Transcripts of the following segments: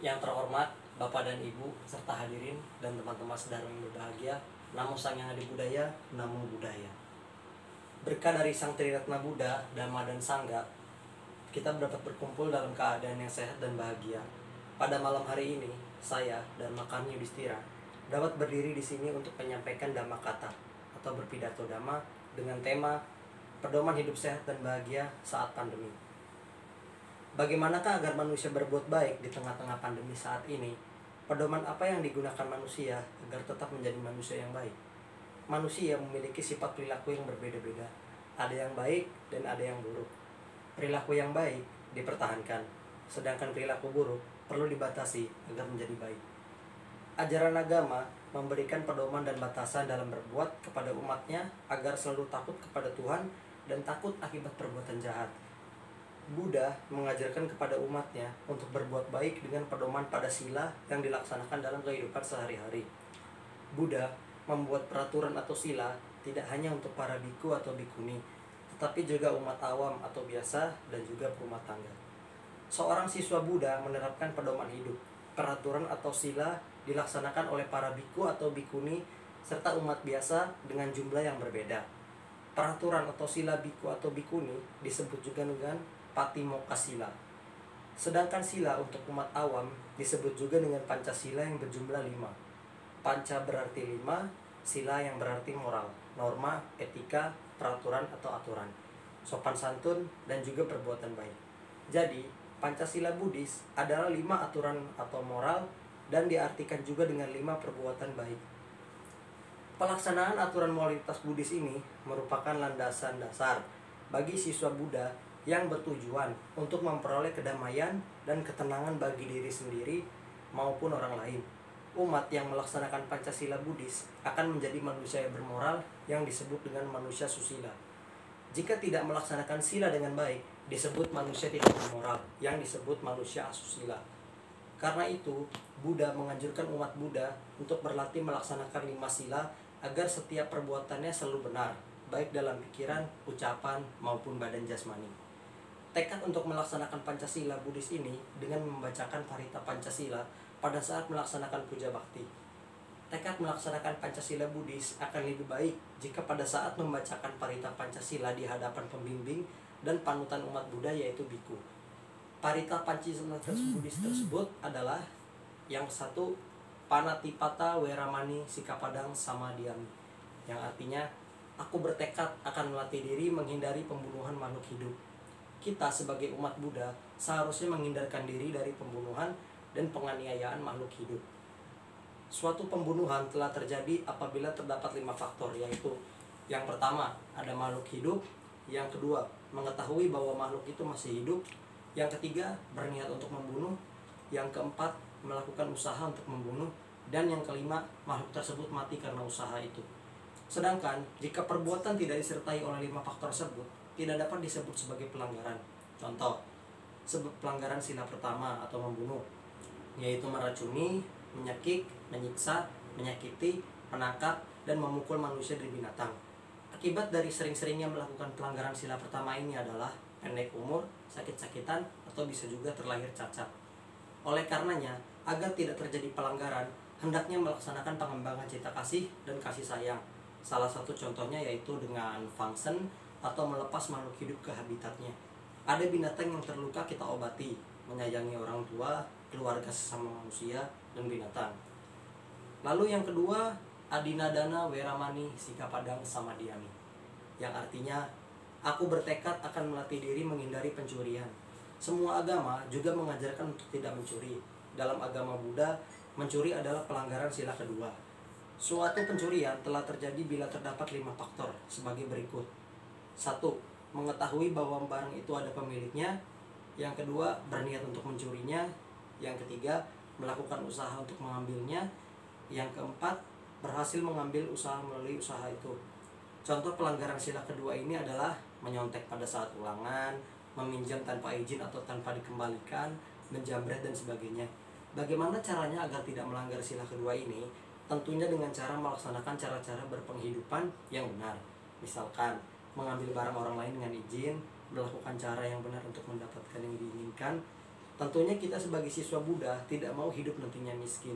Yang terhormat Bapak dan Ibu serta hadirin dan teman-teman saudara yang berbahagia, Namo Sang Yang Adi Budaya, Namo Buddhaya. Berkah dari Sang Triratna Buddha, Dhamma dan Sangha, kita dapat berkumpul dalam keadaan yang sehat dan bahagia. Pada malam hari ini, saya dan Makan Yudhistira dapat berdiri di sini untuk menyampaikan Dhamma Kata atau berpidato Dhamma dengan tema pedoman hidup sehat dan bahagia saat pandemi. Bagaimanakah agar manusia berbuat baik di tengah-tengah pandemi saat ini? Pedoman apa yang digunakan manusia agar tetap menjadi manusia yang baik? Manusia memiliki sifat perilaku yang berbeda-beda. Ada yang baik dan ada yang buruk. Perilaku yang baik dipertahankan, sedangkan perilaku buruk perlu dibatasi agar menjadi baik. Ajaran agama memberikan pedoman dan batasan dalam berbuat kepada umatnya agar selalu takut kepada Tuhan dan takut akibat perbuatan jahat. Buddha mengajarkan kepada umatnya untuk berbuat baik dengan pedoman pada sila yang dilaksanakan dalam kehidupan sehari-hari. Buddha membuat peraturan atau sila tidak hanya untuk para biku atau bikuni, tetapi juga umat awam atau biasa dan juga rumah tangga. Seorang siswa Buddha menerapkan pedoman hidup. Peraturan atau sila dilaksanakan oleh para biku atau bikuni serta umat biasa dengan jumlah yang berbeda. Peraturan atau sila biku atau bikuni disebut juga dengan Patimokkha Sila. Sedangkan sila untuk umat awam disebut juga dengan Pancasila yang berjumlah 5. Panca berarti 5, sila yang berarti moral, norma, etika, peraturan atau aturan, sopan santun, dan juga perbuatan baik. Jadi, Pancasila Buddhis adalah 5 aturan atau moral dan diartikan juga dengan 5 perbuatan baik. Pelaksanaan aturan moralitas Buddhis ini merupakan landasan dasar bagi siswa Buddha yang bertujuan untuk memperoleh kedamaian dan ketenangan bagi diri sendiri maupun orang lain. Umat yang melaksanakan Pancasila Buddhis akan menjadi manusia yang bermoral yang disebut dengan manusia susila. Jika tidak melaksanakan sila dengan baik, disebut manusia tidak bermoral yang disebut manusia asusila. Karena itu, Buddha menganjurkan umat Buddha untuk berlatih melaksanakan 5 sila agar setiap perbuatannya selalu benar, baik dalam pikiran, ucapan, maupun badan jasmani. Tekad untuk melaksanakan Pancasila Buddhis ini dengan membacakan Parita Pancasila pada saat melaksanakan puja bakti. Tekad melaksanakan Pancasila Buddhis akan lebih baik jika pada saat membacakan Parita Pancasila di hadapan pembimbing dan panutan umat Buddha yaitu biku. Parita Pancasila Buddhis tersebut adalah yang satu, Panatipata Weramani Sikapadang Samadhyami, yang artinya aku bertekad akan melatih diri menghindari pembunuhan makhluk hidup. Kita sebagai umat Buddha seharusnya menghindarkan diri dari pembunuhan dan penganiayaan makhluk hidup. Suatu pembunuhan telah terjadi apabila terdapat 5 faktor, yaitu yang pertama, ada makhluk hidup. Yang kedua, mengetahui bahwa makhluk itu masih hidup. Yang ketiga, berniat untuk membunuh. Yang keempat, melakukan usaha untuk membunuh. Dan yang kelima, makhluk tersebut mati karena usaha itu. Sedangkan, jika perbuatan tidak disertai oleh 5 faktor tersebut, tidak dapat disebut sebagai pelanggaran. Contoh, pelanggaran sila pertama atau membunuh, yaitu meracuni, menyakik, menyiksa, menyakiti, menangkap, dan memukul manusia dan binatang. Akibat dari sering-seringnya melakukan pelanggaran sila pertama ini adalah pendek umur, sakit-sakitan, atau bisa juga terlahir cacat. Oleh karenanya, agar tidak terjadi pelanggaran, hendaknya melaksanakan pengembangan cita kasih dan kasih sayang. Salah satu contohnya yaitu dengan function atau melepas makhluk hidup ke habitatnya. Ada binatang yang terluka kita obati, menyayangi orang tua, keluarga sesama manusia, dan binatang. Lalu yang kedua, Adinadana Weramani Sikapadang Samadhyami, yang artinya aku bertekad akan melatih diri menghindari pencurian. Semua agama juga mengajarkan untuk tidak mencuri. Dalam agama Buddha, mencuri adalah pelanggaran sila kedua. Suatu pencurian telah terjadi bila terdapat 5 faktor sebagai berikut. 1. Mengetahui bahwa barang itu ada pemiliknya. Yang kedua, berniat untuk mencurinya. Yang ketiga, melakukan usaha untuk mengambilnya. Yang keempat, berhasil mengambil usaha melalui usaha itu. Contoh pelanggaran sila kedua ini adalah menyontek pada saat ulangan, meminjam tanpa izin atau tanpa dikembalikan, menjamret dan sebagainya. Bagaimana caranya agar tidak melanggar sila kedua ini? Tentunya dengan cara melaksanakan cara-cara berpenghidupan yang benar. Misalkan, mengambil barang orang lain dengan izin, melakukan cara yang benar untuk mendapatkan yang diinginkan, Tentunya kita sebagai siswa Buddha tidak mau hidup nantinya miskin.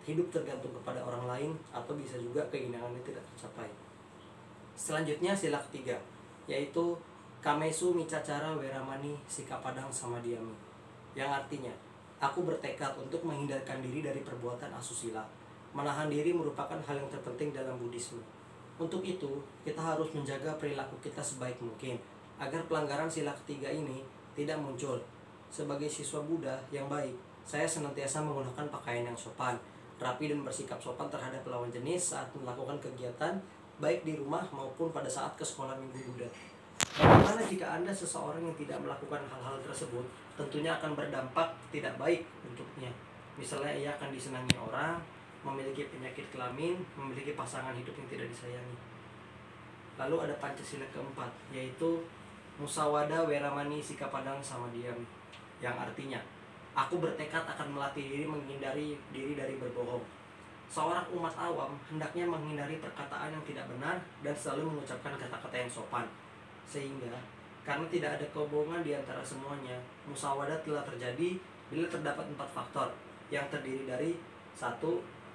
Hidup tergantung kepada orang lain atau bisa juga keinginannya tidak tercapai. Selanjutnya sila ketiga, yaitu Kamesu Micacara Weramani Sikapadang Samadhyami, yang artinya aku bertekad untuk menghindarkan diri dari perbuatan asusila. Menahan diri merupakan hal yang terpenting dalam Buddhisme. Untuk itu, kita harus menjaga perilaku kita sebaik mungkin agar pelanggaran sila ketiga ini tidak muncul. Sebagai siswa Buddha yang baik, saya senantiasa menggunakan pakaian yang sopan, rapi dan bersikap sopan terhadap lawan jenis saat melakukan kegiatan baik di rumah maupun pada saat ke sekolah minggu Buddha. Bagaimana jika Anda seseorang yang tidak melakukan hal-hal tersebut? Tentunya akan berdampak tidak baik untuknya. Misalnya ia akan disenangi orang, memiliki penyakit kelamin, memiliki pasangan hidup yang tidak disayangi. Lalu ada Pancasila keempat, yaitu Musawada Weramani Sikapadang Samadhyami, yang artinya aku bertekad akan melatih diri menghindari diri dari berbohong. Seorang umat awam hendaknya menghindari perkataan yang tidak benar dan selalu mengucapkan kata-kata yang sopan. Sehingga karena tidak ada kebohongan di antara semuanya, musawadah telah terjadi bila terdapat 4 faktor yang terdiri dari 1.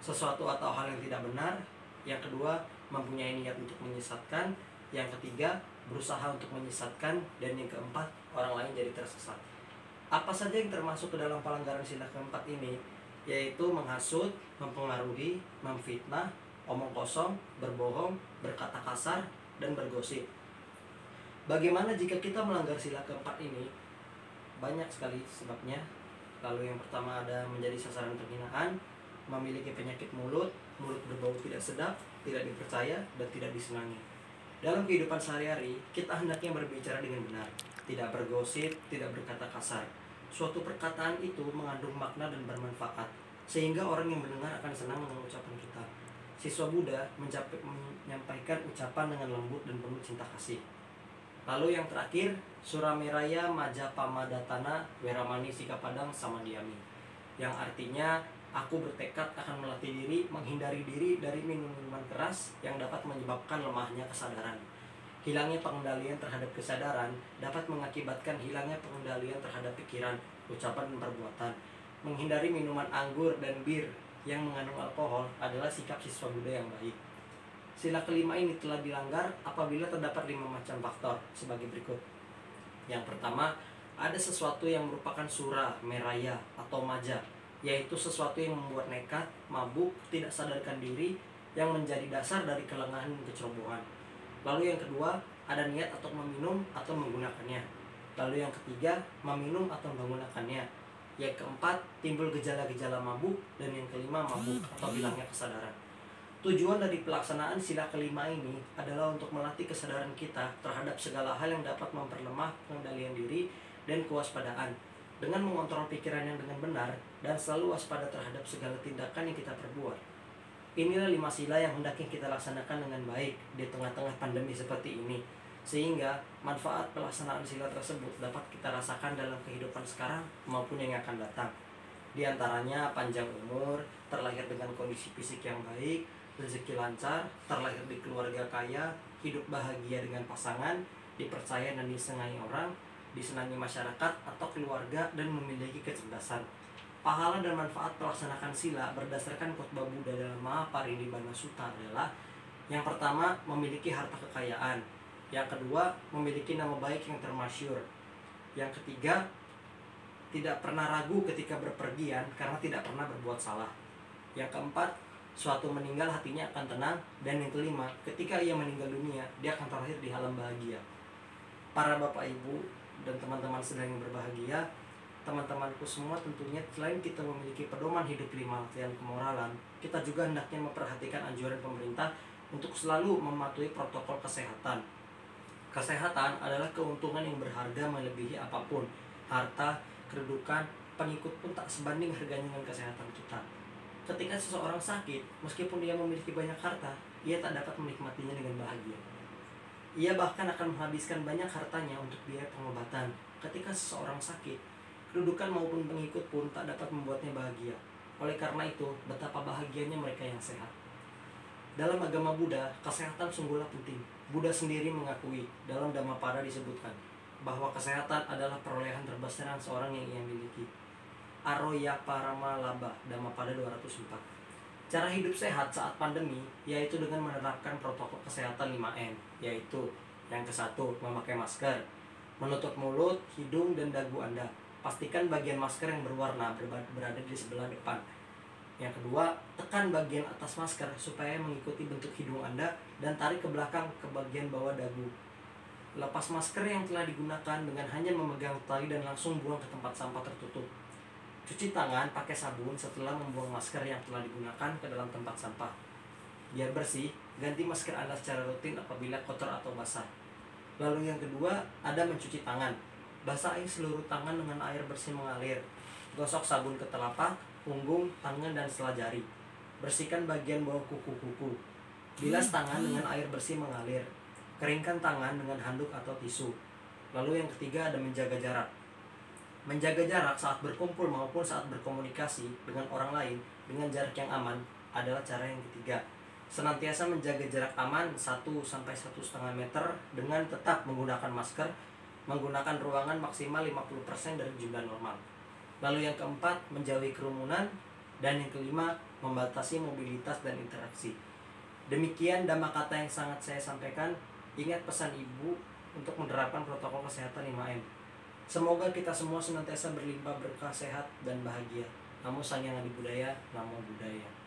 Sesuatu atau hal yang tidak benar. Yang kedua, mempunyai niat untuk menyesatkan. Yang ketiga, berusaha untuk menyesatkan. Dan yang keempat, orang lain jadi tersesat. Apa saja yang termasuk ke dalam pelanggaran sila keempat ini? Yaitu menghasut, mempengaruhi, memfitnah, omong kosong, berbohong, berkata kasar, dan bergosip. Bagaimana jika kita melanggar sila keempat ini? Banyak sekali sebabnya. Lalu yang pertama ada menjadi sasaran penghinaan, memiliki penyakit mulut berbau tidak sedap, tidak dipercaya, dan tidak disenangi. Dalam kehidupan sehari-hari, kita hendaknya berbicara dengan benar, tidak bergosip, tidak berkata kasar. Suatu perkataan itu mengandung makna dan bermanfaat, sehingga orang yang mendengar akan senang dengan ucapan kita. Siswa Buddha menyampaikan ucapan dengan lembut dan penuh cinta kasih. Lalu yang terakhir, Surameraya Majapamadhatana Weramani Sikapadang Samadhyami, yang artinya aku bertekad akan melatih diri menghindari diri dari minuman keras yang dapat menyebabkan lemahnya kesadaran. Hilangnya pengendalian terhadap kesadaran dapat mengakibatkan hilangnya pengendalian terhadap pikiran, ucapan, dan perbuatan. Menghindari minuman anggur dan bir yang mengandung alkohol adalah sikap siswa Buddha yang baik. Sila kelima ini telah dilanggar apabila terdapat 5 macam faktor sebagai berikut. Yang pertama, ada sesuatu yang merupakan sura, meraya, atau maja, yaitu sesuatu yang membuat nekat, mabuk, tidak sadarkan diri, yang menjadi dasar dari kelengahan dan kecerobohan. Lalu yang kedua, ada niat atau meminum atau menggunakannya. Lalu yang ketiga, meminum atau menggunakannya. Yang keempat, timbul gejala-gejala mabuk. Dan yang kelima, mabuk atau hilangnya kesadaran. Tujuan dari pelaksanaan sila kelima ini adalah untuk melatih kesadaran kita terhadap segala hal yang dapat memperlemah pengendalian diri dan kewaspadaan, dengan mengontrol pikiran yang dengan benar dan selalu waspada terhadap segala tindakan yang kita perbuat. Inilah 5 sila yang hendaknya kita laksanakan dengan baik di tengah-tengah pandemi seperti ini, sehingga manfaat pelaksanaan sila tersebut dapat kita rasakan dalam kehidupan sekarang maupun yang akan datang. Di antaranya panjang umur, terlahir dengan kondisi fisik yang baik, rezeki lancar, terlahir di keluarga kaya, hidup bahagia dengan pasangan, dipercaya dan disenangi orang, disenangi masyarakat atau keluarga, dan memiliki kecerdasan. Pahala dan manfaat pelaksanakan sila berdasarkan khotbah Buddha dalam Mahaparinibbana Sutta adalah: yang pertama, memiliki harta kekayaan. Yang kedua, memiliki nama baik yang termasyur. Yang ketiga, tidak pernah ragu ketika berpergian karena tidak pernah berbuat salah. Yang keempat, suatu meninggal hatinya akan tenang. Dan yang kelima, ketika ia meninggal dunia, dia akan terlahir di alam bahagia. Para bapak ibu dan teman-teman sedang yang berbahagia, teman-temanku semua, tentunya selain kita memiliki pedoman hidup 5 latihan kemoralan, kita juga hendaknya memperhatikan anjuran pemerintah untuk selalu mematuhi protokol kesehatan. Kesehatan adalah keuntungan yang berharga melebihi apapun. Harta, kedudukan, pengikut pun tak sebanding harganya dengan kesehatan kita. Ketika seseorang sakit, meskipun dia memiliki banyak harta, ia tak dapat menikmatinya dengan bahagia. Ia bahkan akan menghabiskan banyak hartanya untuk biaya pengobatan. Ketika seseorang sakit, kedudukan maupun pengikut pun tak dapat membuatnya bahagia. Oleh karena itu, betapa bahagianya mereka yang sehat. Dalam agama Buddha, kesehatan sungguhlah penting. Buddha sendiri mengakui, dalam Dhammapada disebutkan, bahwa kesehatan adalah perolehan terbesar seorang yang ia miliki. Aroya Paramalaba Dhammapada 204. Cara hidup sehat saat pandemi yaitu dengan menerapkan protokol kesehatan 5M, yaitu yang ke-1, memakai masker, menutup mulut, hidung, dan dagu Anda. Pastikan bagian masker yang berwarna berada di sebelah depan. Yang kedua, tekan bagian atas masker supaya mengikuti bentuk hidung Anda dan tarik ke belakang ke bagian bawah dagu. Lepas masker yang telah digunakan dengan hanya memegang tali dan langsung buang ke tempat sampah tertutup. Cuci tangan pakai sabun setelah membuang masker yang telah digunakan ke dalam tempat sampah. Biar bersih, ganti masker Anda secara rutin apabila kotor atau basah. Lalu yang kedua, ada mencuci tangan. Basahi seluruh tangan dengan air bersih mengalir. Gosok sabun ke telapak, punggung, tangan, dan sela jari. Bersihkan bagian bawah kuku-kuku. Bilas tangan dengan air bersih mengalir. Keringkan tangan dengan handuk atau tisu. Lalu yang ketiga ada menjaga jarak. Menjaga jarak saat berkumpul maupun saat berkomunikasi dengan orang lain dengan jarak yang aman adalah cara yang ketiga. Senantiasa menjaga jarak aman 1-1,5 meter dengan tetap menggunakan masker, menggunakan ruangan maksimal 50% dari jumlah normal. Lalu yang keempat, menjauhi kerumunan. Dan yang kelima, membatasi mobilitas dan interaksi. Demikian Dhammakata yang sangat saya sampaikan. Ingat pesan Ibu untuk menerapkan protokol kesehatan 5M. Semoga kita semua senantiasa berlimpah berkah, sehat, dan bahagia. Namo Sang Hyang Adi Budaya, Namo Buddhaya.